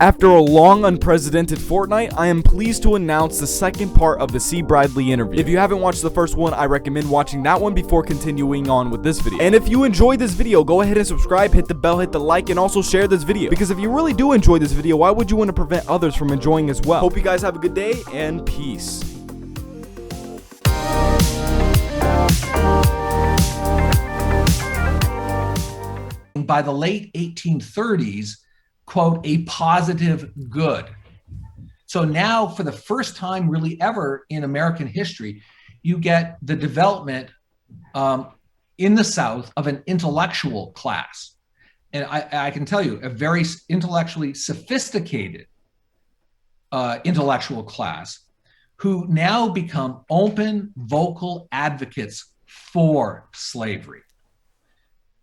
After a long, unprecedented fortnight, I am pleased to announce the second part of the C. Bradley interview. If you haven't watched the first one, I recommend watching that one before continuing on with this video. And if you enjoyed this video, go ahead and subscribe, hit the bell, hit the like, and also share this video. Because if you really do enjoy this video, why would you want to prevent others from enjoying as well? Hope you guys have a good day, and peace. By the late 1830s, quote, a positive good. So now, for the first time really ever in American history, you get the development in the South of an intellectual class. And I can tell you, a very intellectually sophisticated intellectual class who now become open, vocal advocates for slavery,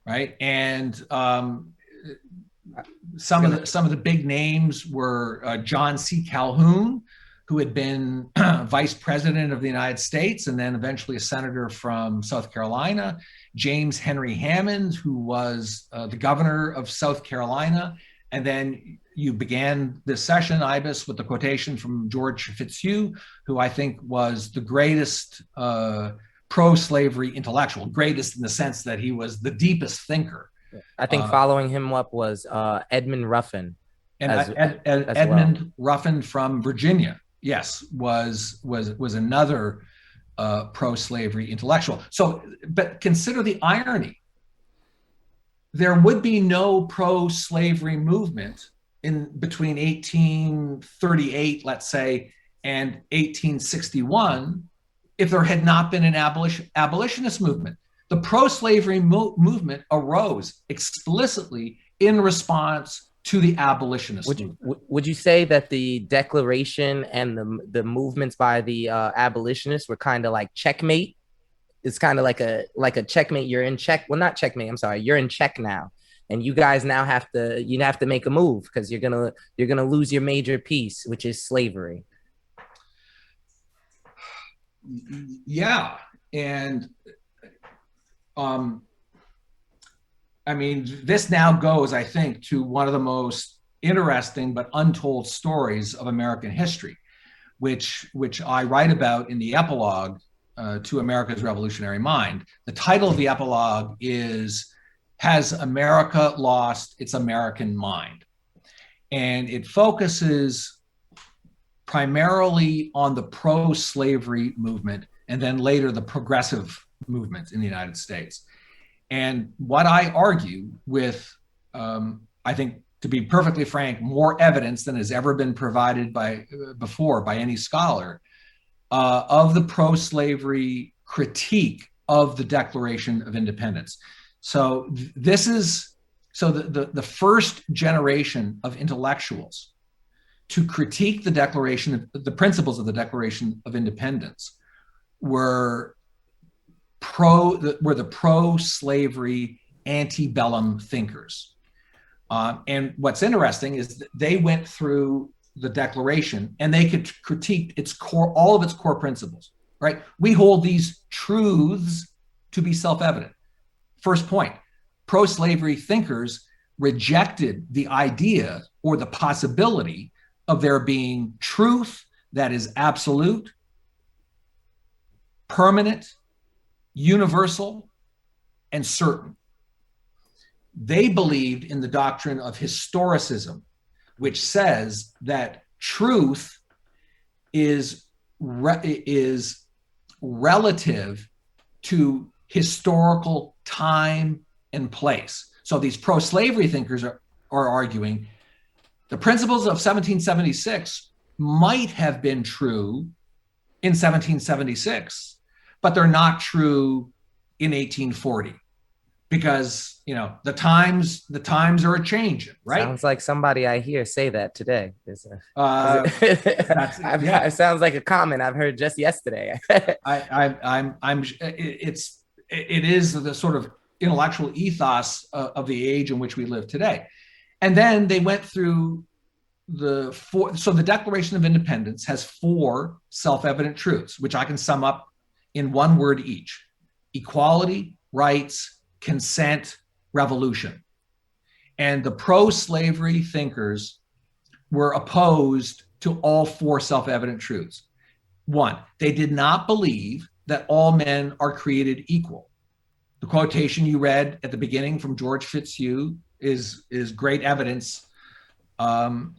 right? And some of the big names were John C. Calhoun, who had been vice president of the United States and then eventually a senator from South Carolina, James Henry Hammond, who was the governor of South Carolina. And then you began this session, Ibis, with the quotation from George Fitzhugh, who I think was the greatest pro-slavery intellectual, greatest in the sense that he was the deepest thinker. I think following him up was Edmund Ruffin. And Edmund Ruffin from Virginia, yes, was another pro-slavery intellectual. So, but consider the irony. There would be no pro-slavery movement in between 1838, let's say, and 1861 if there had not been an abolitionist movement. The pro-slavery movement arose explicitly in response to the abolitionist movement. Would you say that the Declaration and the movements by the abolitionists were kind of like checkmate? It's kind of like a checkmate. You're in check. Well, not checkmate. I'm sorry. You're in check now, and you guys now have to make a move because you're gonna lose your major piece, which is slavery. Yeah, and I mean, this now goes, I think, to one of the most interesting but untold stories of American history, which I write about in the epilogue to America's Revolutionary Mind. The title of the epilogue is "Has America Lost Its American Mind?" And it focuses primarily on the pro-slavery movement and then later the progressive movement in the United States. And what I argue with, I think, to be perfectly frank, more evidence than has ever been provided before by any scholar of the pro-slavery critique of the Declaration of Independence. So the first generation of intellectuals to critique the principles of the Declaration of Independence were the pro-slavery antebellum thinkers. And what's interesting is that they went through the Declaration and they could critique all of its core principles, right? We hold these truths to be self-evident. First point, pro-slavery thinkers rejected the idea or the possibility of there being truth that is absolute, permanent, universal, and certain. They believed in the doctrine of historicism, which says that truth is relative to historical time and place. So these pro-slavery thinkers are arguing the principles of 1776 might have been true in 1776, but they're not true in 1840 because, you know, the times are a changing, right? Sounds like somebody I hear say that today. It sounds like a comment I've heard just yesterday. It is the sort of intellectual ethos of the age in which we live today. And then they went through so the Declaration of Independence has 4 self-evident truths, which I can sum up in one word each: equality, rights, consent, revolution. And the pro-slavery thinkers were opposed to all four self-evident truths. One, they did not believe that all men are created equal. The quotation you read at the beginning from George Fitzhugh is great evidence to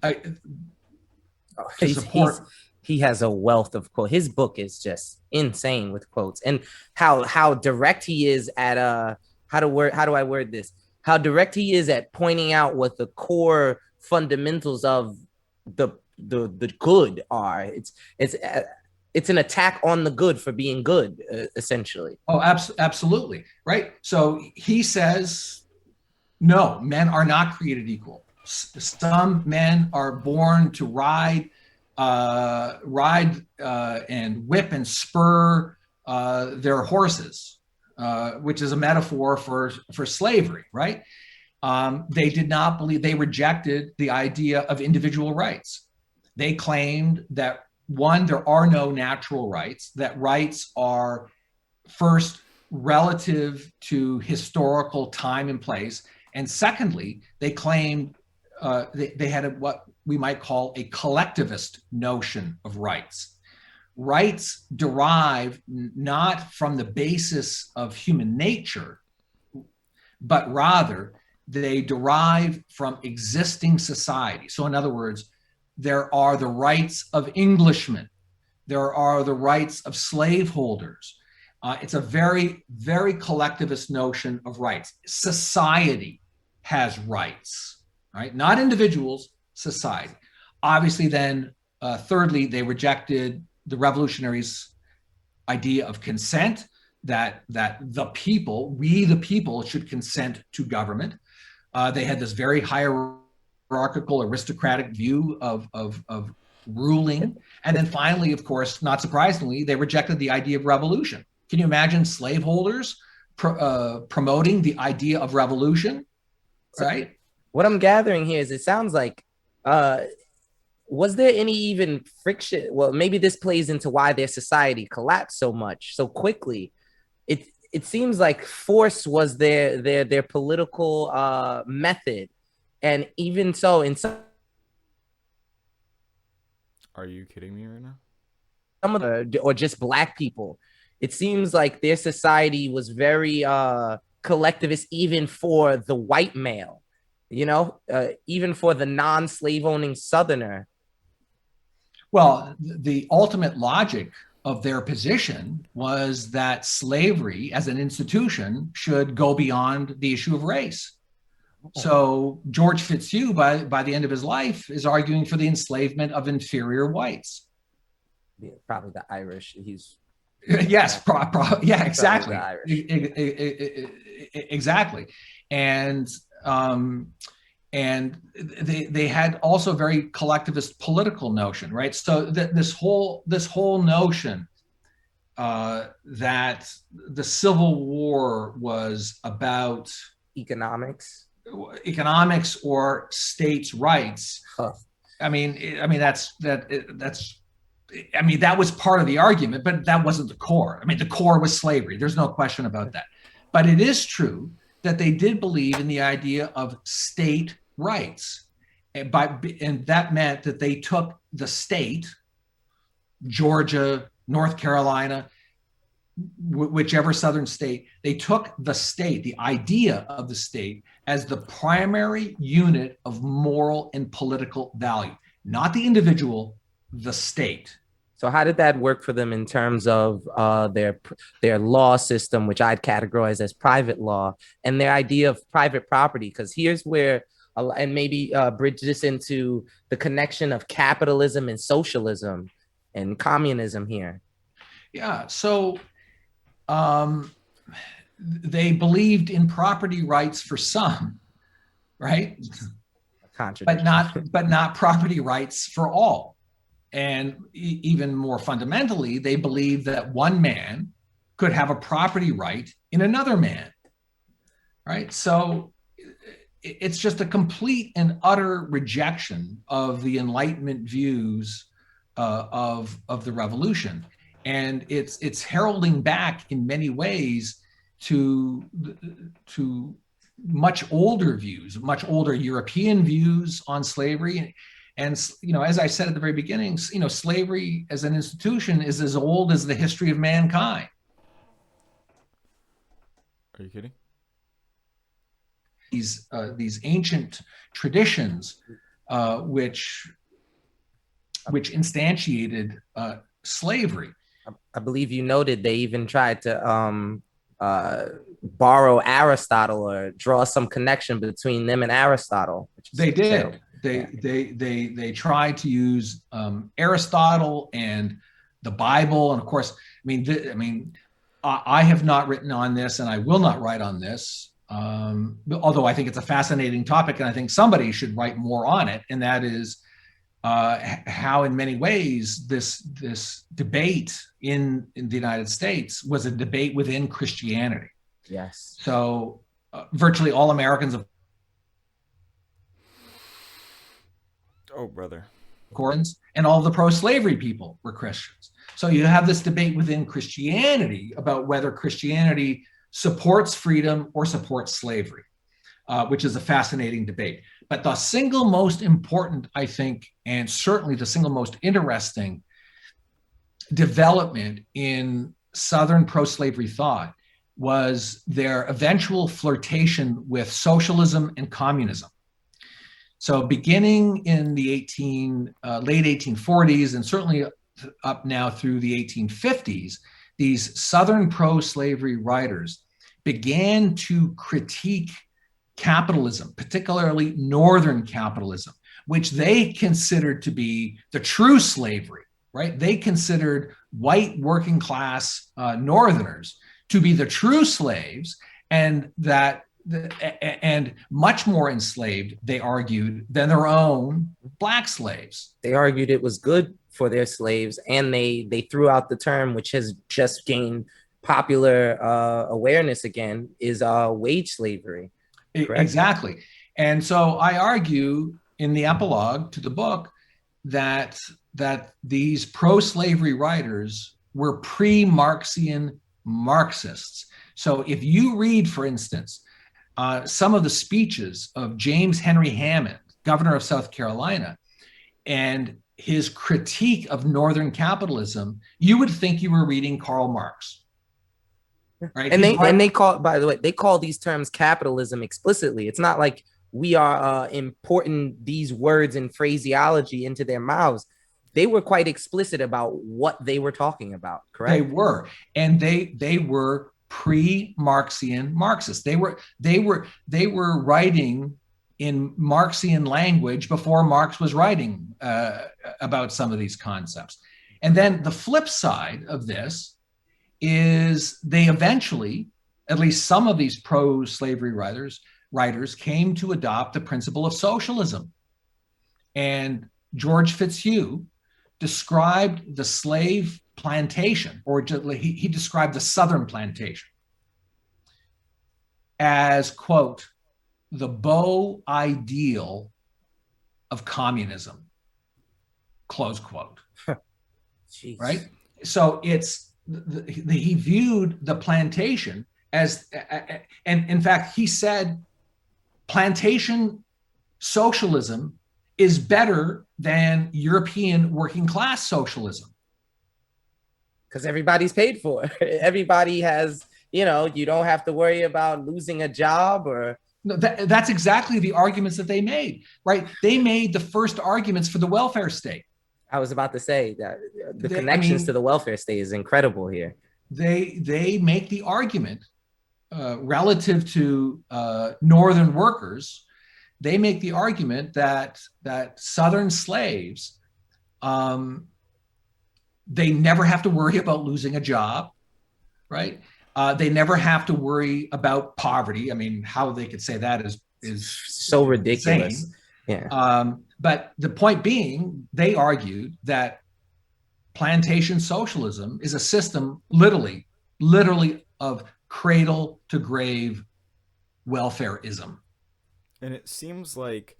support. He has a wealth of quotes. His book is just insane with quotes, and how direct he is at how do I word this? How direct he is at pointing out what the core fundamentals of the good are. It's an attack on the good for being good, essentially. Oh, absolutely. Right. So he says, no, men are not created equal. Some men are born to ride and whip and spur their horses, which is a metaphor for slavery, right? They did not believe, they rejected the idea of individual rights. They claimed that, one, there are no natural rights, that rights are first relative to historical time and place. And secondly, they claimed they had what we might call a collectivist notion of rights. Rights derive not from the basis of human nature, but rather they derive from existing society. So in other words, there are the rights of Englishmen. There are the rights of slaveholders. It's a very, very collectivist notion of rights. Society has rights, right? Not individuals, society. Obviously, then, thirdly, they rejected the revolutionaries' idea of consent, that the people, we the people, should consent to government. They had this very hierarchical, aristocratic view of ruling. And then finally, of course, not surprisingly, they rejected the idea of revolution. Can you imagine slaveholders promoting the idea of revolution, right? What I'm gathering here is it sounds like, was there any even friction? Well, maybe this plays into why their society collapsed so much, so quickly. It seems like force was their political method. And even so, in some... Are you kidding me right now? Some of the, or just Black people, it seems like their society was very collectivist, even for the white male, even for the non-slave owning Southerner. Well, the ultimate logic of their position was that slavery as an institution should go beyond the issue of race. So George Fitzhugh, by the end of his life, is arguing for the enslavement of inferior whites. Yeah, probably the Irish. He's yes, yeah, exactly, exactly, and they had also a very collectivist political notion, right? So this whole notion that the Civil War was about economics or states' rights. Huh. I mean that was part of the argument, but that wasn't the core. I mean, the core was slavery. There's no question about that. But it is true that they did believe in the idea of state rights. And that meant that they took the state, Georgia, North Carolina, whichever southern state, they took the state, the idea of the state, as the primary unit of moral and political value. Not the individual, the state. So how did that work for them in terms of their law system, which I'd categorize as private law, and their idea of private property? Because here's where, and maybe bridge this into the connection of capitalism and socialism and communism here. Yeah, so they believed in property rights for some, right? But not property rights for all. And even more fundamentally, they believed that one man could have a property right in another man, right? So it's just a complete and utter rejection of the Enlightenment views of the revolution. And it's heralding back in many ways to much older views, much older European views on slavery. And, as I said at the very beginning, slavery as an institution is as old as the history of mankind. Are you kidding? These ancient traditions, which instantiated slavery. I believe you noted they even tried to borrow Aristotle or draw some connection between them and Aristotle. They did. They tried to use Aristotle and the Bible, and of course, I have not written on this, and I will not write on this. Although I think it's a fascinating topic, and I think somebody should write more on it, and that is how, in many ways, this debate in the United States was a debate within Christianity. Yes. So virtually all Americans of brother. And all the pro-slavery people were Christians. So you have this debate within Christianity about whether Christianity supports freedom or supports slavery, which is a fascinating debate. But the single most important, I think, and certainly the single most interesting development in Southern pro-slavery thought was their eventual flirtation with socialism and communism. So beginning in the late 1840s, and certainly up now through the 1850s, these Southern pro-slavery writers began to critique capitalism, particularly Northern capitalism, which they considered to be the true slavery, right? They considered white working class Northerners to be the true slaves, and much more enslaved, they argued, than their own black slaves. They argued it was good for their slaves, and they threw out the term, which has just gained popular awareness again, is wage slavery. Correct? Exactly. And so I argue in the epilogue to the book that these pro-slavery writers were pre-Marxian Marxists. So if you read, for instance, some of the speeches of James Henry Hammond, governor of South Carolina, and his critique of Northern capitalism, you would think you were reading Karl Marx. Right? And they call, by the way, they call these terms capitalism explicitly. It's not like we are importing these words and phraseology into their mouths. They were quite explicit about what they were talking about, correct? They were, and they were pre-Marxian Marxists. They were writing in Marxian language before Marx was writing about some of these concepts. And then the flip side of this is they eventually, at least some of these pro-slavery writers came to adopt the principle of socialism. And George Fitzhugh described the slave plantation, or he described the Southern plantation as, quote, the beau ideal of communism, close quote. Right? So he viewed the plantation as, and in fact, he said plantation socialism is better than European working class socialism. Because everybody's paid for it. Everybody has, you don't have to worry about losing a job or. No, that's exactly the arguments that they made, right? They made the first arguments for the welfare state. I was about to say that the connections to the welfare state is incredible here. They make the argument relative to Northern workers. They make the argument that Southern slaves, they never have to worry about losing a job, right? They never have to worry about poverty. I mean, how they could say that is so ridiculous. Insane. Yeah. But the point being, they argued that plantation socialism is a system literally of cradle to grave welfareism. And it seems like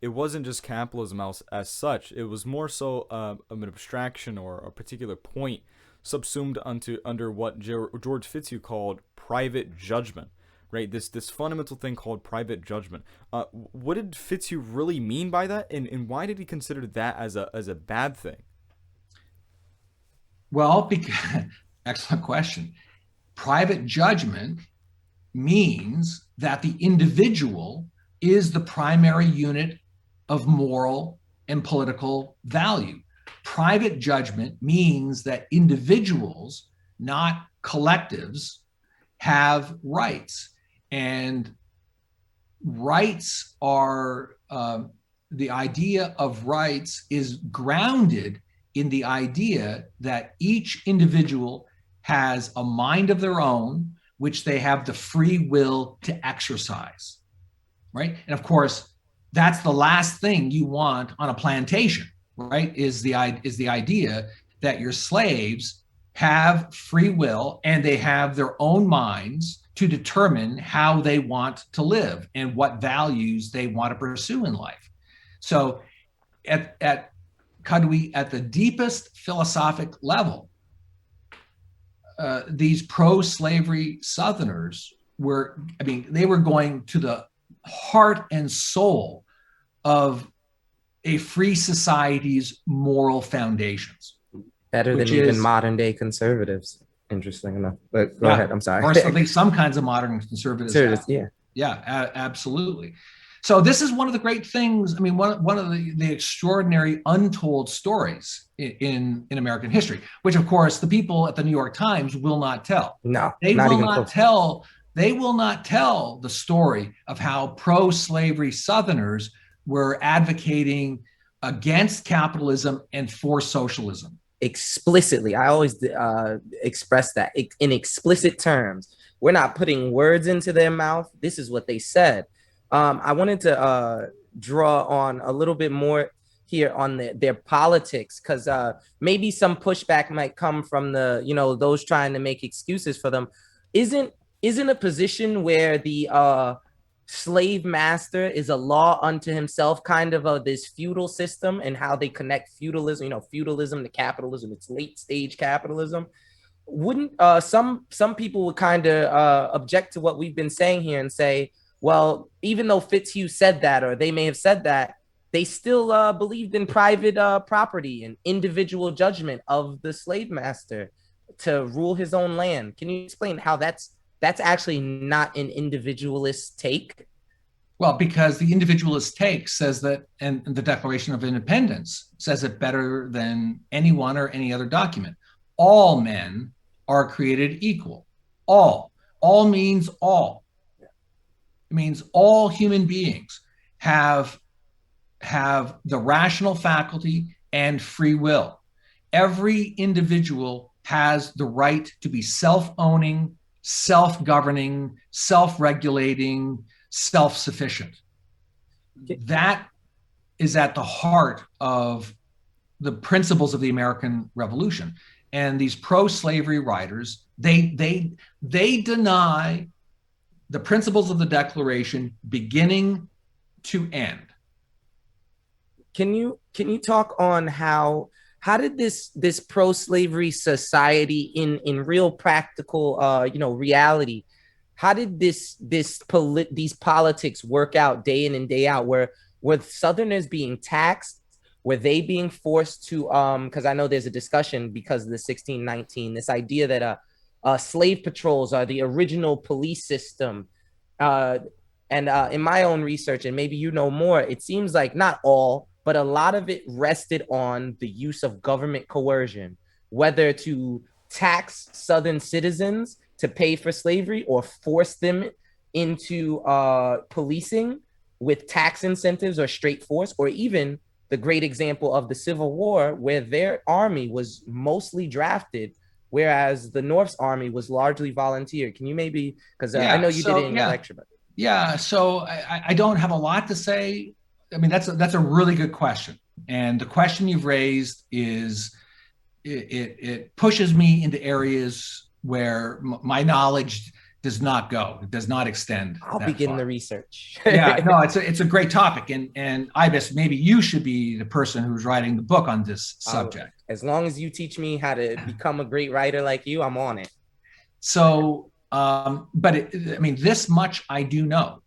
it wasn't just capitalism as such. It was more so an abstraction or a particular point subsumed under what George Fitzhugh called private judgment, right? This fundamental thing called private judgment. What did Fitzhugh really mean by that, and why did he consider that as a bad thing? Well, excellent question. Private judgment means that the individual is the primary unit of moral and political value. Private judgment means that individuals, not collectives, have rights. And rights are, the idea of rights is grounded in the idea that each individual has a mind of their own, which they have the free will to exercise, right? And of course, that's the last thing you want on a plantation, right? Is the idea that your slaves have free will and they have their own minds to determine how they want to live and what values they want to pursue in life. So at the deepest philosophic level, these pro-slavery Southerners they were going to the heart and soul of a free society's moral foundations. Better than even modern day conservatives, interesting enough. But go ahead, I'm sorry. Or at least some kinds of modern conservatives. Yeah, absolutely. So this is one of the great things. I mean, one of the extraordinary untold stories in American history, which of course the people at the New York Times will not tell. No, they will not tell. They will not tell the story of how pro-slavery Southerners were advocating against capitalism and for socialism. Explicitly, I always express that in explicit terms. We're not putting words into their mouth. This is what they said. I wanted to draw on a little bit more here on their politics, because maybe some pushback might come from those trying to make excuses for them. Isn't a position where the slave master is a law unto himself, kind of this feudal system, and how they connect feudalism, feudalism to capitalism, it's late stage capitalism. Wouldn't some people would kind of object to what we've been saying here and say, well, even though Fitzhugh said that, or they may have said that, they still believed in private property and individual judgment of the slave master to rule his own land. Can you explain how that's actually not an individualist take? Well, because the individualist take says that, and the Declaration of Independence says it better than anyone or any other document. All men are created equal. All means all. It means all human beings have the rational faculty and free will. Every individual has the right to be self-owning, self-governing, self-regulating, self-sufficient. That is at the heart of the principles of the American Revolution. And these pro-slavery writers, they deny the principles of the Declaration beginning to end. Can you talk on how did this pro-slavery society in real practical reality, how did these politics work out day in and day out? Were Southerners being taxed? Were they being forced to because I know there's a discussion because of the 1619, this idea that slave patrols are the original police system. And in my own research, and maybe you know more, it seems like not all, but a lot of it rested on the use of government coercion, whether to tax Southern citizens to pay for slavery or force them into policing with tax incentives or straight force, or even the great example of the Civil War, where their army was mostly drafted, whereas the North's army was largely volunteer. Can you maybe, because I know you did it in your lecture. But. Yeah, so I don't have a lot to say. I mean, that's a really good question. And the question you've raised is, it pushes me into areas where my knowledge does not go. It does not extend. I'll begin the research. Yeah, no, it's a great topic. And Ibis, maybe you should be the person who's writing the book on this subject. As long as you teach me how to become a great writer like you, I'm on it. So But I mean, this much I do know.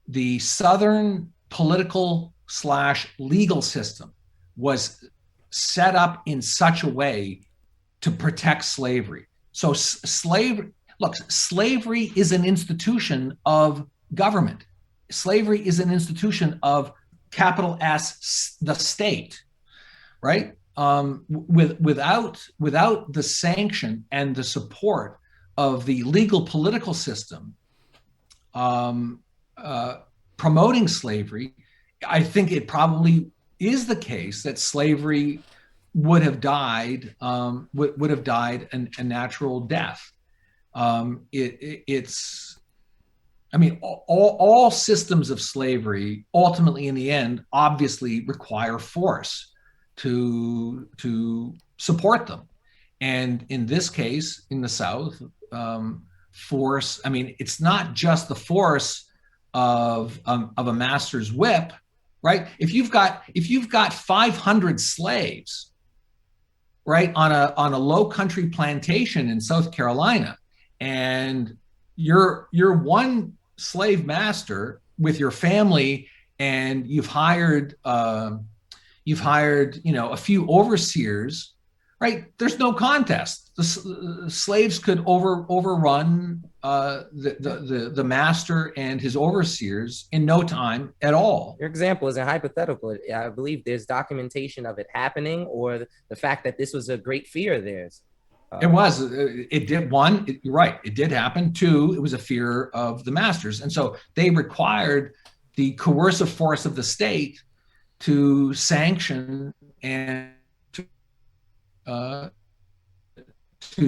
The Southern political / legal system was set up in such a way to protect slavery. So slavery is an institution of government. Slavery is an institution of capital S, the state, right? Without the sanction and the support of the legal political system promoting slavery, I think it probably is the case that slavery would have died a natural death. I mean, all systems of slavery ultimately, in the end, obviously require force to support them. And in this case, in the South, force, I mean, it's not just the force of a master's whip, right? If you've got 500 slaves, right, on a low country plantation in South Carolina, and you're one slave master with your family, and you've hired a few overseers, right? There's no contest. The slaves could overrun the master and his overseers in no time at all. Your example is a hypothetical. I believe there's documentation of it happening, or the fact that this was a great fear of theirs. It was. It did. One, you're right. It did happen. Two, it was a fear of the masters, and so they required the coercive force of the state to sanction and to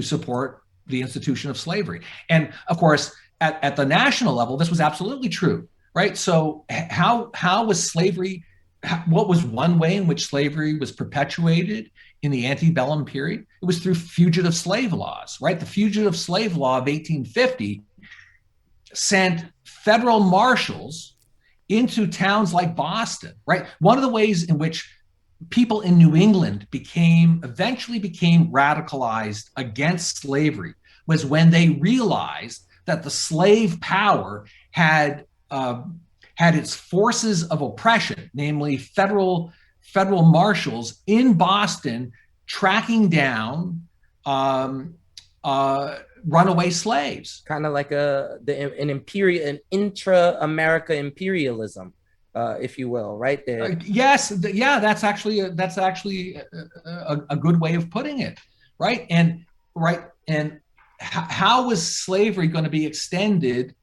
support the institution of slavery. And of course, at the national level, this was absolutely true, right? So how was slavery? What was one way in which slavery was perpetuated in the antebellum period? It was through fugitive slave laws, right? The Fugitive Slave Law of 1850 sent federal marshals into towns like Boston, right? One of the ways in which people in New England eventually became radicalized against slavery was when they realized that the slave power had its forces of oppression, namely federal marshals in Boston tracking down runaway slaves. Kind of like an intra-America imperialism, if you will, right there. Yes, that's actually a good way of putting it, right? And how was slavery going to be extended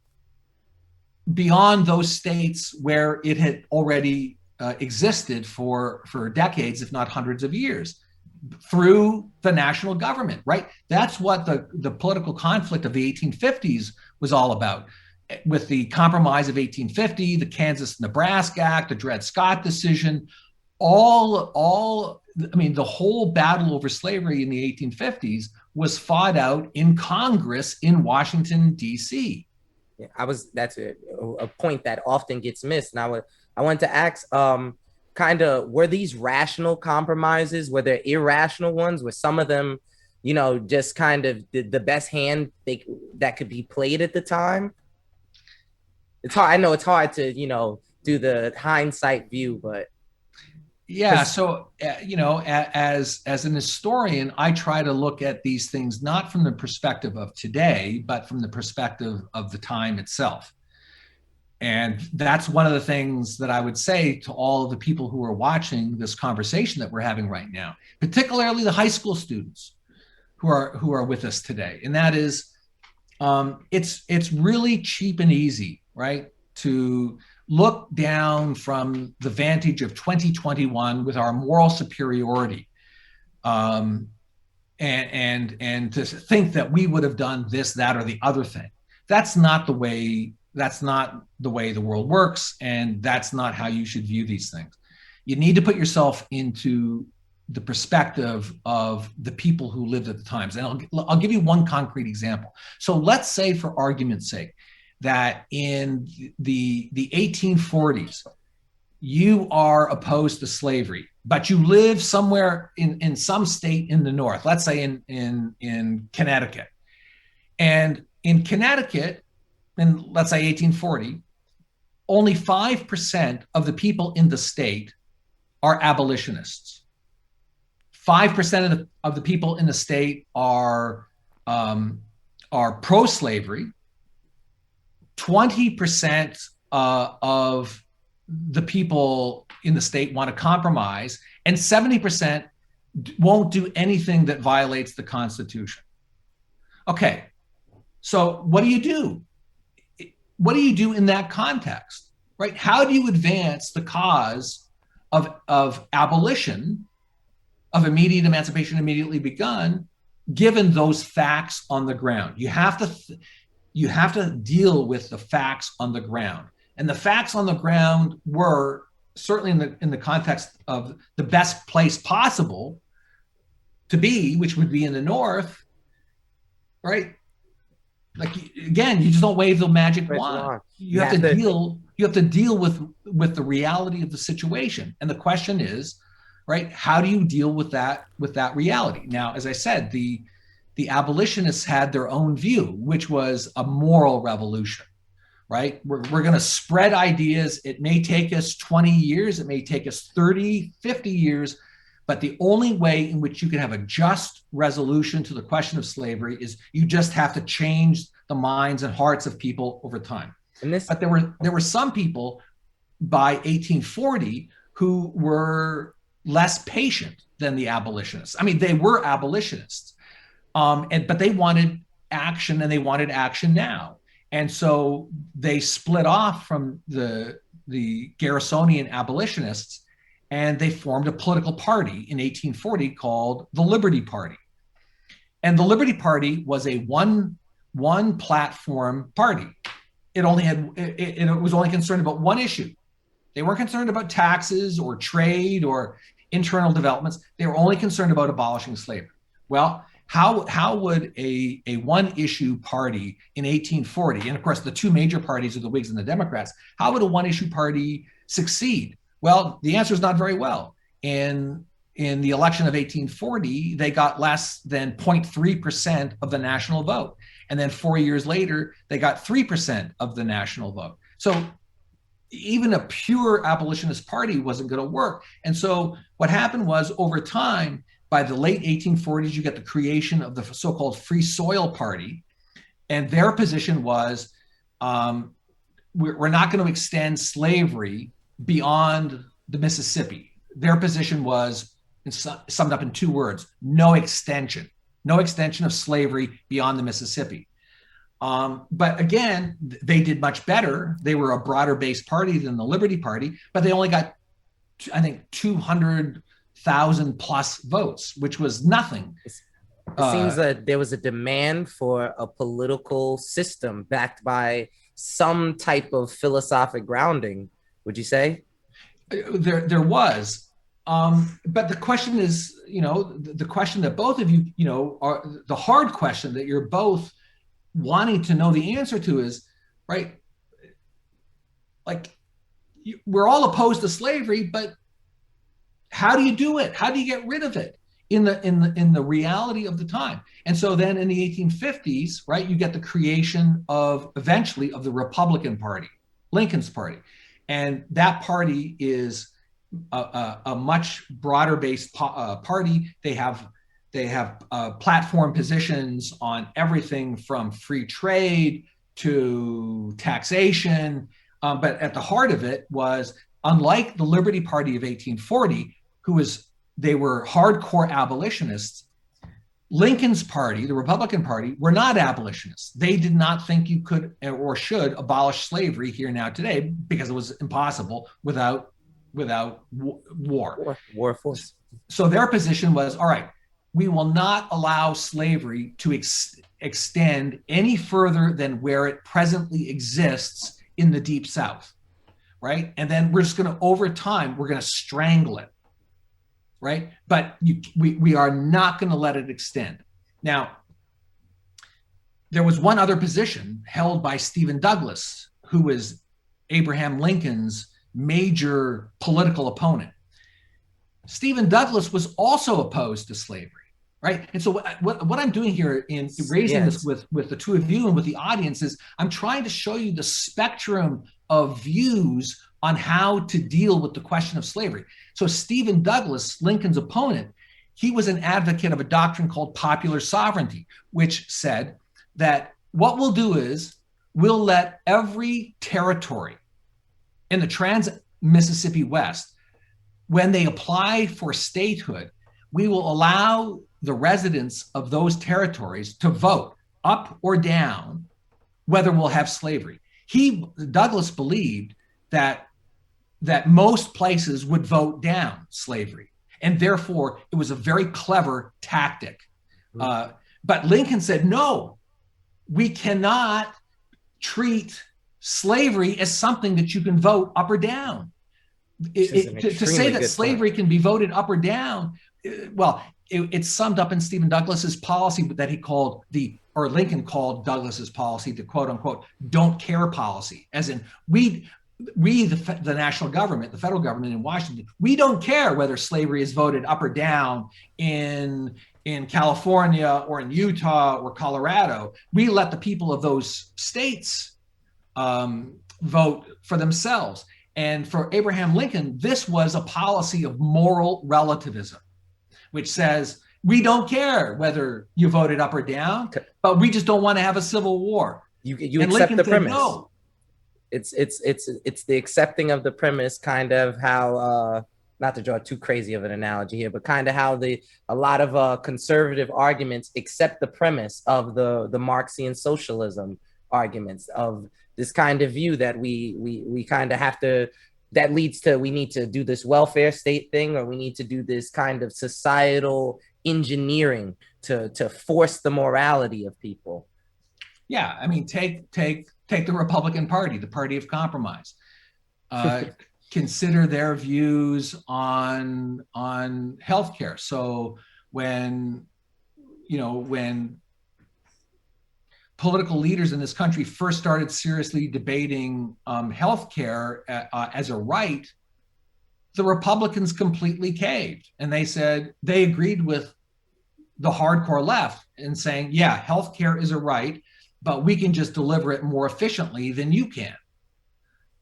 beyond those states where it had already existed for decades, if not hundreds of years? Through the national government, right? That's what the political conflict of the 1850s was all about. With the Compromise of 1850, the Kansas-Nebraska Act, the Dred Scott decision, the whole battle over slavery in the 1850s was fought out in Congress in Washington, D.C. Yeah, that's a point that often gets missed. And I wanted to ask, were these rational compromises? Were there irrational ones? Were some of them, just kind of the best hand that could be played at the time? It's hard. I know it's hard to, do the hindsight view, but. Yeah. So, as an historian, I try to look at these things not from the perspective of today, but from the perspective of the time itself. And that's one of the things that I would say to all of the people who are watching this conversation that we're having right now, particularly the high school students who are with us today. And that is, it's really cheap and easy, right, to look down from the vantage of 2021 with our moral superiority, and to think that we would have done this, that, or the other thing. That's not the way the world works, and that's not how you should view these things. You need to put yourself into the perspective of the people who lived at the times. And I'll give you one concrete example. So let's say, for argument's sake, that in the 1840s, you are opposed to slavery, but you live somewhere in some state in the North, let's say in Connecticut. And In Connecticut, in let's say 1840, only 5% of the people in the state are abolitionists. 5% of the people in the state are pro-slavery. 20% of the people in the state want to compromise, and 70% won't do anything that violates the Constitution. Okay, so what do you do? What do you do in that context, right? How do you advance the cause of abolition, of immediate emancipation immediately begun, given those facts on the ground? You have to deal with the facts on the ground. And the facts on the ground were certainly in the context of the best place possible to be, which would be in the North, right? Like, again, you just don't wave the magic wand. You have to deal with the reality of the situation. And the question is, right, how do you deal with that reality? Now, as I said, the abolitionists had their own view, which was a moral revolution, right? We're going to spread ideas. It may take us 20 years. It may take us 30, 50 years. But the only way in which you can have a just resolution to the question of slavery is you just have to change the minds and hearts of people over time. But there were some people by 1840 who were less patient than the abolitionists. I mean, they were abolitionists, but they wanted action, and they wanted action now. And so they split off from the Garrisonian abolitionists, and they formed a political party in 1840 called the Liberty Party. And the Liberty Party was a one platform party. It was only concerned about one issue. They weren't concerned about taxes or trade or internal developments. They were only concerned about abolishing slavery. Well, how would a one issue party in 1840, and of course the two major parties are the Whigs and the Democrats, how would a one issue party succeed? Well, the answer is not very well. In the election of 1840, they got less than 0.3% of the national vote. And then 4 years later, they got 3% of the national vote. So even a pure abolitionist party wasn't going to work. And so what happened was, over time, by the late 1840s, you get the creation of the so-called Free Soil Party. And their position was, we're not going to extend slavery beyond the Mississippi. Their position was, summed up in two words: no extension of slavery beyond the Mississippi. But again, they did much better. They were a broader based party than the Liberty Party, but they only got, I think, 200,000 plus votes, which was nothing. It seems that there was a demand for a political system backed by some type of philosophic grounding. Would you say? There was. But the question is, the question that both of you, are the hard question that you're both wanting to know the answer to is, right? Like, we're all opposed to slavery, but how do you do it? How do you get rid of it in the reality of the time? And so then in the 1850s, right, you get the creation eventually of the Republican Party, Lincoln's party. And that party is a much broader based party. They have platform positions on everything from free trade to taxation. But at the heart of it was, unlike the Liberty Party of 1840, they were hardcore abolitionists, Lincoln's party, the Republican Party, were not abolitionists. They did not think you could or should abolish slavery here now today, because it was impossible without war force. So their position was, all right, we will not allow slavery to extend any further than where it presently exists in the Deep South, right? And then we're just going to, over time, we're going to strangle it. Right? But we are not going to let it extend. Now, there was one other position held by Stephen Douglas, who was Abraham Lincoln's major political opponent. Stephen Douglas was also opposed to slavery, right? And so what I'm doing here in raising this with the two of you and with the audience is I'm trying to show you the spectrum of views on how to deal with the question of slavery. So Stephen Douglas, Lincoln's opponent, he was an advocate of a doctrine called popular sovereignty, which said that what we'll do is we'll let every territory in the trans-Mississippi West, when they apply for statehood, we will allow the residents of those territories to vote up or down whether we'll have slavery. Douglas believed that most places would vote down slavery, and therefore it was a very clever tactic. But Lincoln said, no, we cannot treat slavery as something that you can vote up or down. To say that slavery can be voted up or down, well, it's summed up in Stephen Douglas's policy that Lincoln called Douglas's policy the quote unquote don't care policy, as in we the national government, the federal government in Washington, we don't care whether slavery is voted up or down in California or in Utah or Colorado. We let the people of those states vote for themselves. And for Abraham Lincoln, this was a policy of moral relativism, which says we don't care whether you voted up or down, but we just don't want to have a civil war. You accept Lincoln the premise. No. It's the accepting of the premise, kind of how not to draw too crazy of an analogy here, but kind of how a lot of conservative arguments accept the premise of the Marxian socialism arguments of this kind of view that we kind of have to, that leads to, we need to do this welfare state thing, or we need to do this kind of societal engineering to force the morality of people. Yeah, I mean, take the Republican Party, the party of compromise. Consider their views on healthcare. So when political leaders in this country first started seriously debating healthcare as a right, the Republicans completely caved, and they agreed with the hardcore left in saying, yeah, healthcare is a right, but we can just deliver it more efficiently than you can,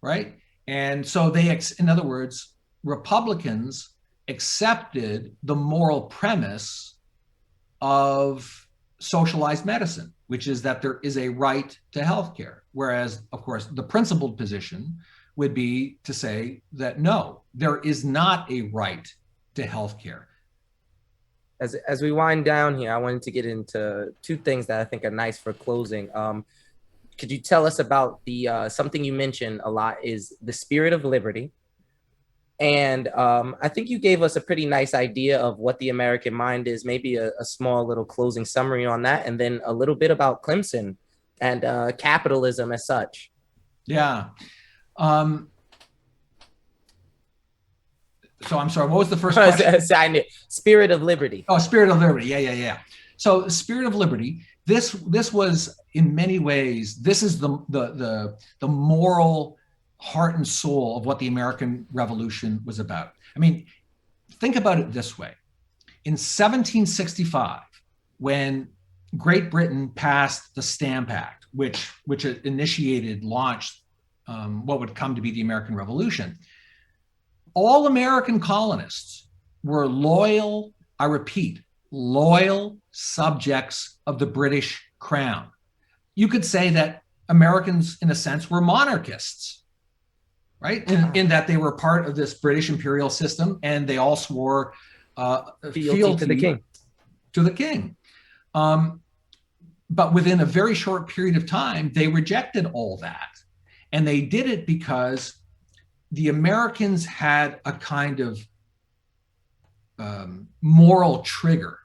right? And so in other words, Republicans accepted the moral premise of socialized medicine, which is that there is a right to healthcare. Whereas, of course, the principled position would be to say that no, there is not a right to healthcare. As we wind down here, I wanted to get into two things that I think are nice for closing. Could you tell us about the something you mentioned a lot is the spirit of liberty? And I think you gave us a pretty nice idea of what the American mind is, maybe a small little closing summary on that, and then a little bit about Clemson and capitalism as such. Yeah. So I'm sorry, what was the first question? Spirit of liberty. Oh, spirit of liberty. Yeah. So spirit of liberty, this was in many ways, this is the moral heart and soul of what the American Revolution was about. I mean, think about it this way. In 1765, when Great Britain passed the Stamp Act, which launched what would come to be the American Revolution, all American colonists were loyal, I repeat, loyal subjects of the British Crown. You could say that Americans, in a sense, were monarchists, right? In that they were part of this British imperial system, and they all swore fealty to the king. But within a very short period of time, they rejected all that. And they did it because the Americans had a kind of moral trigger.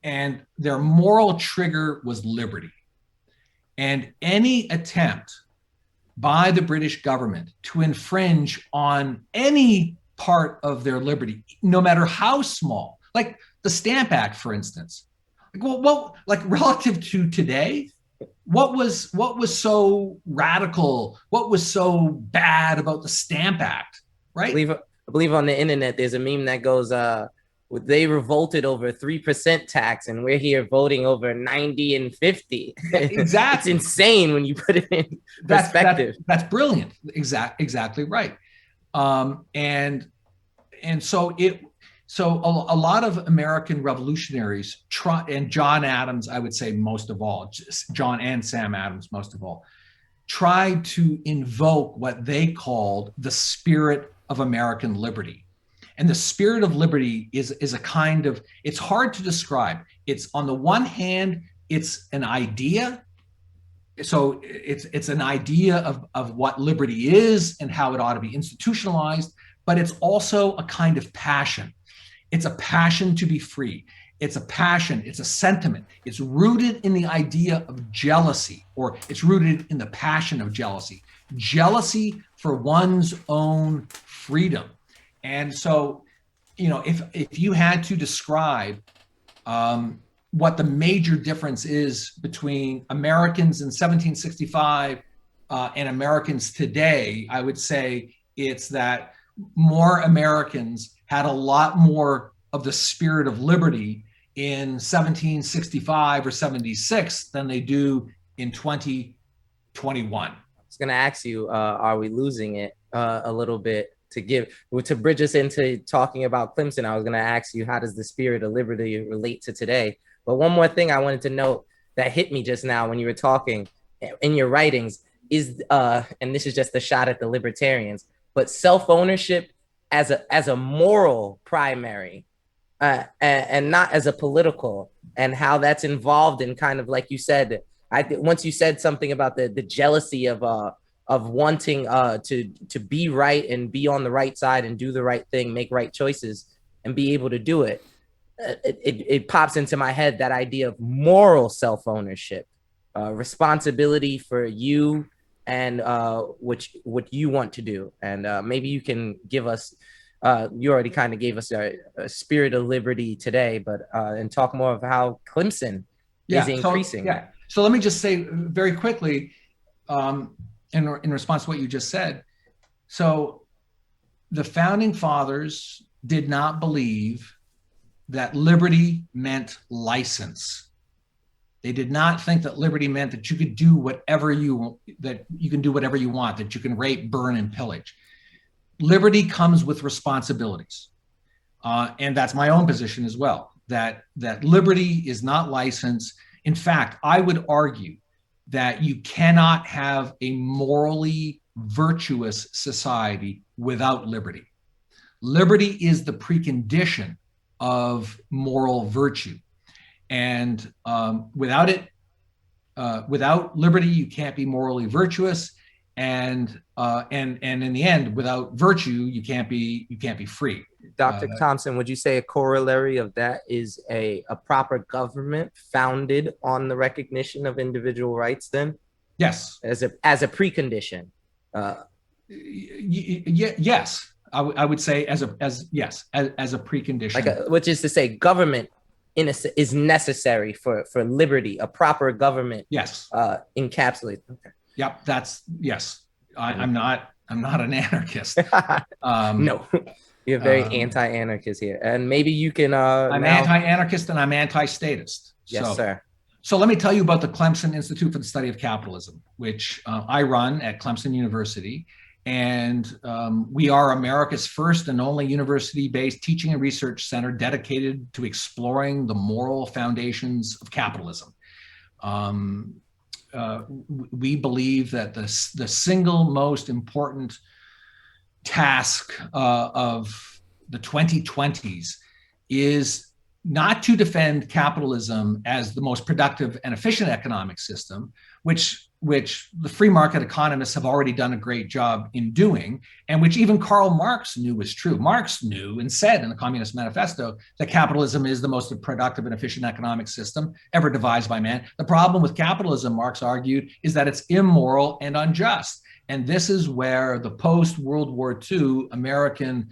And their moral trigger was liberty. And any attempt by the British government to infringe on any part of their liberty, no matter how small, like the Stamp Act, for instance, like relative to today, what was so radical? What was so bad about the Stamp Act, right? I believe on the internet there's a meme that goes, They revolted over 3% tax, and we're here voting over 90 and 50. Exactly. It's insane when you put it in perspective. That's brilliant. Exactly right. And so a lot of American revolutionaries and John Adams, I would say most of all, John and Sam Adams most of all, tried to invoke what they called the spirit of American liberty. And the spirit of liberty is a kind of, it's hard to describe. It's, on the one hand, it's an idea. So it's an idea of what liberty is and how it ought to be institutionalized, but it's also a kind of passion. It's a passion to be free. It's a passion, it's a sentiment. It's rooted in the idea of jealousy, or it's rooted in the passion of jealousy. Jealousy for one's own freedom. And so, if you had to describe what the major difference is between Americans in 1765 and Americans today, I would say it's that more Americans had a lot more of the spirit of liberty in 1765 or 76 than they do in 2021. I was going to ask you, are we losing it a little bit? To bridge us into talking about Clemson, I was going to ask you, how does the spirit of liberty relate to today? But one more thing I wanted to note that hit me just now when you were talking in your writings is, and this is just a shot at the libertarians, but self-ownership as a moral primary and not as a political, and how that's involved in kind of, like you said, once you said something about the jealousy of wanting to be right and be on the right side and do the right thing, make right choices and be able to do it. It pops into my head, that idea of moral self-ownership, responsibility for you and what you want to do. And maybe you can give us, you already kind of gave us a spirit of liberty today, but and talk more of how Clemson is increasing. So let me just say very quickly, in response to what you just said. So the founding fathers did not believe that liberty meant license. They did not think that liberty meant that you could do whatever you want, that you can rape, burn, and pillage. Liberty comes with responsibilities. And that's my own position as well, that liberty is not license. In fact, I would argue that you cannot have a morally virtuous society without liberty. Liberty is the precondition of moral virtue. And without it, without liberty, you can't be morally virtuous. And in the end, without virtue, you can't be free. Dr. Thompson, would you say a corollary of that is a proper government founded on the recognition of individual rights then? Yes. As a precondition? Yes. I would say as a precondition. Which is to say, government is necessary for liberty. A proper government. Yes. Encapsulates. Okay. Yep. Yes. I'm not an anarchist. No. You're very anti-anarchist here, and maybe you can. I'm anti-anarchist and I'm anti-statist. Yes, sir. So let me tell you about the Clemson Institute for the Study of Capitalism, which I run at Clemson University, and we are America's first and only university-based teaching and research center dedicated to exploring the moral foundations of capitalism. We believe that the single most important task of the 2020s is not to defend capitalism as the most productive and efficient economic system, which the free market economists have already done a great job in doing, and which even Karl Marx knew was true. Marx knew and said in the Communist Manifesto that capitalism is the most productive and efficient economic system ever devised by man. The problem with capitalism, Marx argued, is that it's immoral and unjust. And this is where the post-World War II American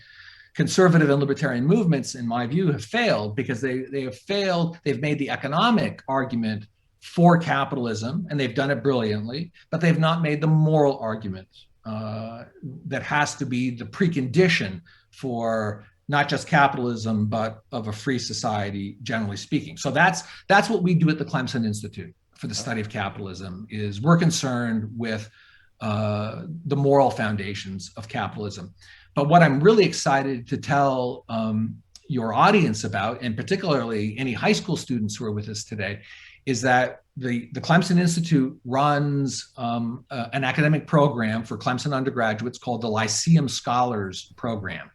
conservative and libertarian movements, in my view, have failed, because they have failed. They've made the economic argument for capitalism, and they've done it brilliantly, but they've not made the moral argument that has to be the precondition for not just capitalism, but of a free society, generally speaking. So that's what we do at the Clemson Institute for the Study of Capitalism. Is we're concerned with the moral foundations of capitalism. But what I'm really excited to tell your audience about, and particularly any high school students who are with us today, is that the Clemson Institute runs an academic program for Clemson undergraduates called the Lyceum Scholars Program.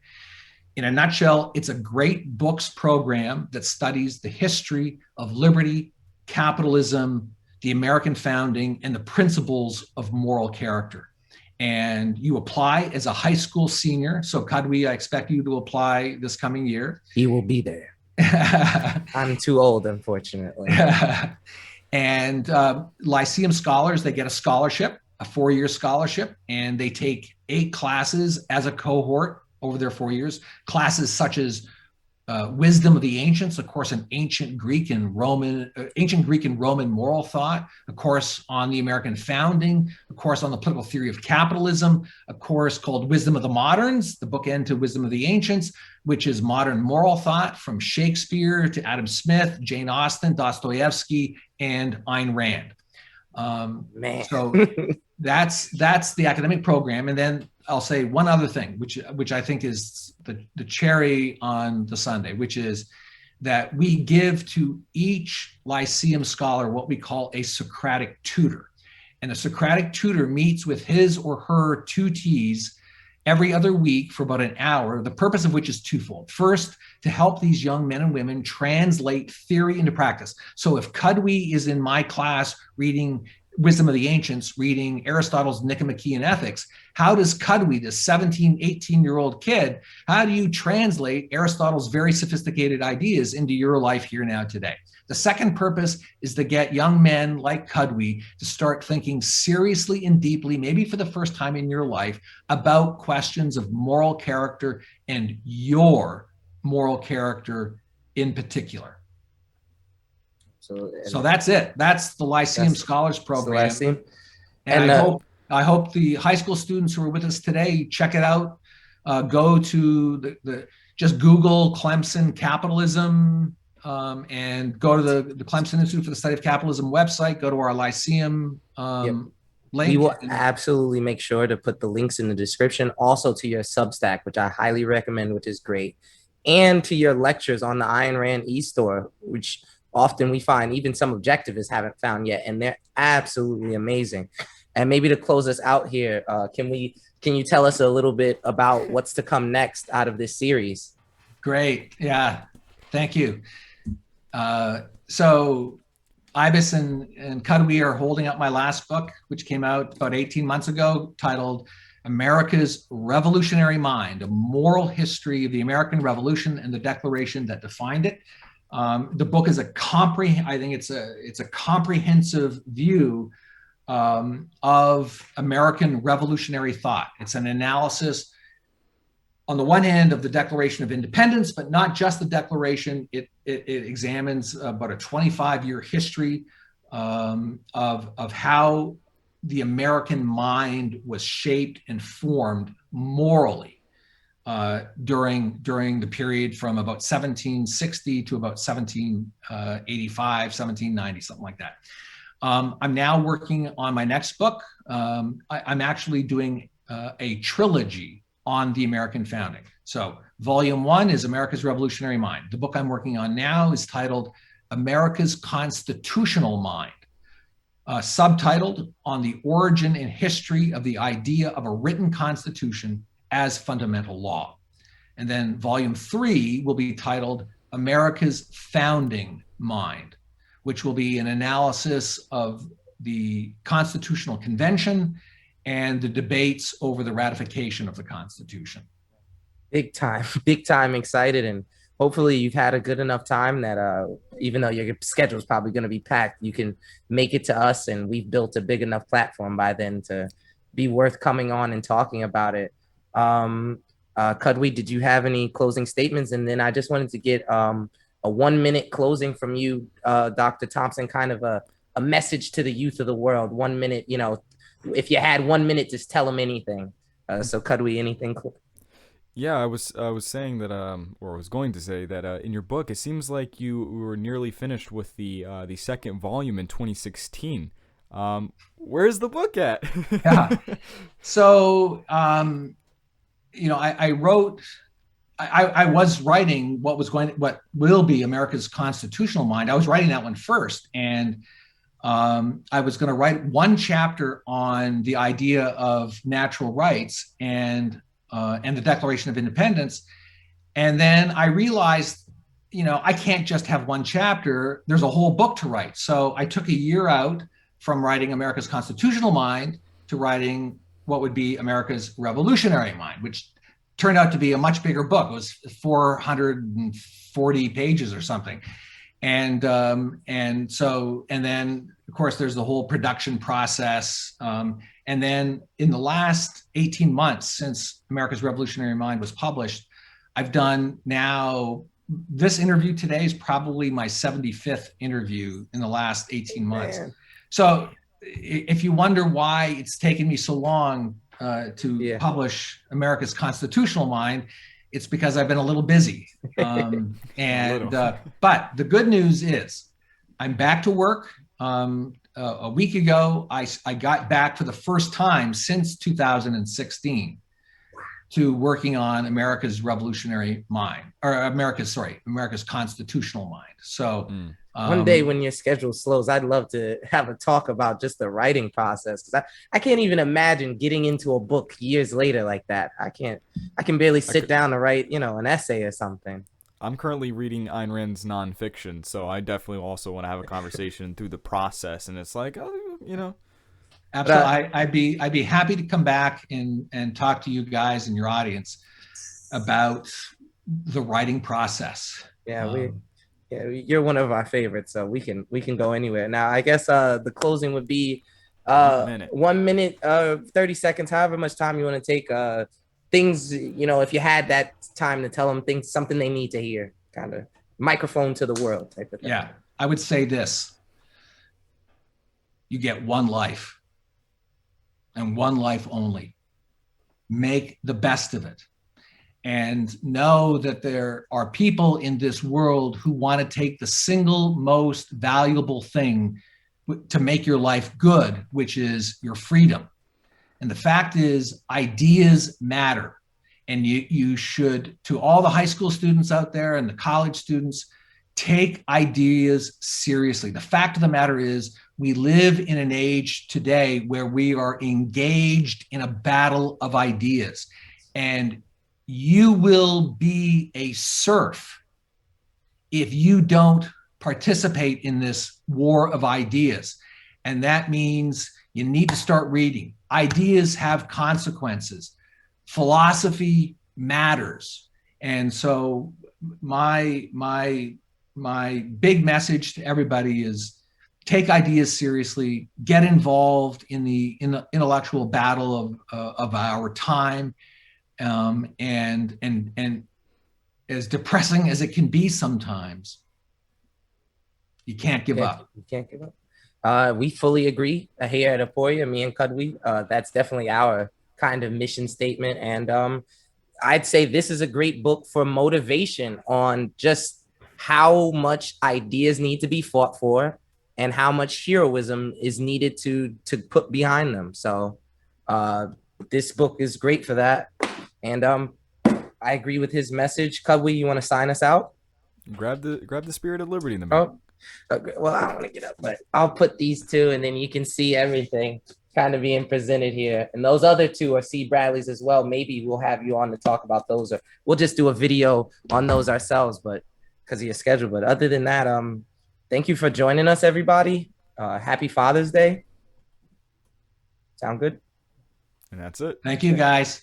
In a nutshell, it's a great books program that studies the history of liberty, capitalism, the American founding, and the principles of moral character. And you apply as a high school senior. So Kadwi, I expect you to apply this coming year. He will be there. I'm too old, unfortunately. And Lyceum Scholars, they get a scholarship, a 4-year scholarship, and they take 8 classes as a cohort over their 4 years. Classes such as Wisdom of the Ancients, a course in ancient Greek and Roman moral thought, a course on the American founding, a course on the political theory of capitalism, a course called Wisdom of the Moderns, the bookend to Wisdom of the Ancients, which is modern moral thought from Shakespeare to Adam Smith, Jane Austen, Dostoevsky, and Ayn Rand. So that's the academic program. And then I'll say one other thing, which I think is the cherry on the sundae, which is that we give to each Lyceum scholar what we call a Socratic tutor. And a Socratic tutor meets with his or her tutees every other week for about an hour, the purpose of which is twofold. First, to help these young men and women translate theory into practice. So if Kadwi is in my class reading Wisdom of the Ancients, reading Aristotle's Nicomachean Ethics, how does Kadwi, this 17, 18-year-old kid, how do you translate Aristotle's very sophisticated ideas into your life here now today? The second purpose is to get young men like Kadwi to start thinking seriously and deeply, maybe for the first time in your life, about questions of moral character and your moral character in particular. So that's it. That's the Lyceum Scholars Program. And I hope the high school students who are with us today check it out. Go to just Google Clemson Capitalism and go to the Clemson Institute for the Study of Capitalism website. Go to our Lyceum link. We will absolutely make sure to put the links in the description. Also to your Substack, which I highly recommend, which is great, and to your lectures on the Ayn Rand e-store, which often we find even some objectivists haven't found yet, and they're absolutely amazing. And maybe to close us out here, can you tell us a little bit about what's to come next out of this series? Great. Yeah. Thank you. So Ibis and Kadwi are holding up my last book, which came out about 18 months ago, titled America's Revolutionary Mind, A Moral History of the American Revolution and the Declaration that Defined It. The book is I think it's a comprehensive view of American revolutionary thought. It's an analysis, on the one hand, of the Declaration of Independence, but not just the Declaration. It examines about a 25-year history of how the American mind was shaped and formed morally during the period from about 1760 to about 1785, 1790, something like that. I'm now working on my next book. I'm actually doing a trilogy on the American founding. So volume 1 is America's Revolutionary Mind. The book I'm working on now is titled America's Constitutional Mind, subtitled On the Origin and History of the Idea of a Written Constitution as Fundamental Law. And then volume 3 will be titled America's Founding Mind, which will be an analysis of the Constitutional Convention and the debates over the ratification of the Constitution. Big time excited. And hopefully you've had a good enough time that even though your schedule is probably going to be packed, you can make it to us, and we've built a big enough platform by then to be worth coming on and talking about it. Kadwi, did you have any closing statements? And then I just wanted to get a 1-minute closing from you, Dr. Thompson, kind of a message to the youth of the world. 1 minute, if you had 1 minute, just tell them anything. So Kadwi, anything? Yeah, I was saying that or I was going to say that in your book, it seems like you were nearly finished with the second volume in 2016. Where's the book at? Yeah. So you know, I wrote. I was writing what will be America's Constitutional Mind. I was writing that one first, and I was going to write one chapter on the idea of natural rights and the Declaration of Independence. And then I realized, you know, I can't just have one chapter. There's a whole book to write. So I took a year out from writing America's Constitutional Mind to writing what would be America's Revolutionary Mind, which turned out to be a much bigger book. It was 440 pages or something. And then of course there's the whole production process. And then in the last 18 months since America's Revolutionary Mind was published, I've done now, this interview today is probably my 75th interview in the last 18 months. Man. So if you wonder why it's taken me so long to publish America's Constitutional Mind, it's because I've been a little busy. But the good news is I'm back to work. A week ago, I got back for the first time since 2016 to working on America's Revolutionary Mind, or America's Constitutional Mind. So one day when your schedule slows, I'd love to have a talk about just the writing process, because I can't even imagine getting into a book years later like that. I can barely sit down to write, you know, an essay or something. I'm currently reading Ayn Rand's nonfiction, so I definitely also want to have a conversation through the process. And it's like, oh, you know. Absolutely. I'd be happy to come back and talk to you guys and your audience about the writing process. Yeah, you're one of our favorites, so we can go anywhere. Now, I guess the closing would be 1 minute, 30 seconds, however much time you want to take. Things, you know, if you had that time to tell them things, something they need to hear, kind of microphone to the world type of thing. Yeah, I would say this: you get one life, and one life only. Make the best of it. And know that there are people in this world who want to take the single most valuable thing to make your life good, which is your freedom. And the fact is, ideas matter. And you should, to all the high school students out there and the college students, take ideas seriously. The fact of the matter is, we live in an age today where we are engaged in a battle of ideas. And you will be a serf if you don't participate in this war of ideas. And that means you need to start reading. Ideas have consequences. Philosophy matters. And so my big message to everybody is take ideas seriously, get involved in the intellectual battle of our time. And as depressing as it can be sometimes, you can't give up. You can't give up. We fully agree here at Aporia, me and Kadwi. That's definitely our kind of mission statement. And I'd say this is a great book for motivation on just how much ideas need to be fought for and how much heroism is needed to put behind them. So this book is great for that. And I agree with his message. Kadwi, you want to sign us out? Grab the spirit of liberty in the middle. Okay. Well, I don't want to get up, but I'll put these two, and then you can see everything kind of being presented here. And those other two are C. Bradley's as well. Maybe we'll have you on to talk about those, or we'll just do a video on those ourselves, but because of your schedule. But other than that, thank you for joining us, everybody. Happy Father's Day. Sound good? And that's it. Thank you, guys.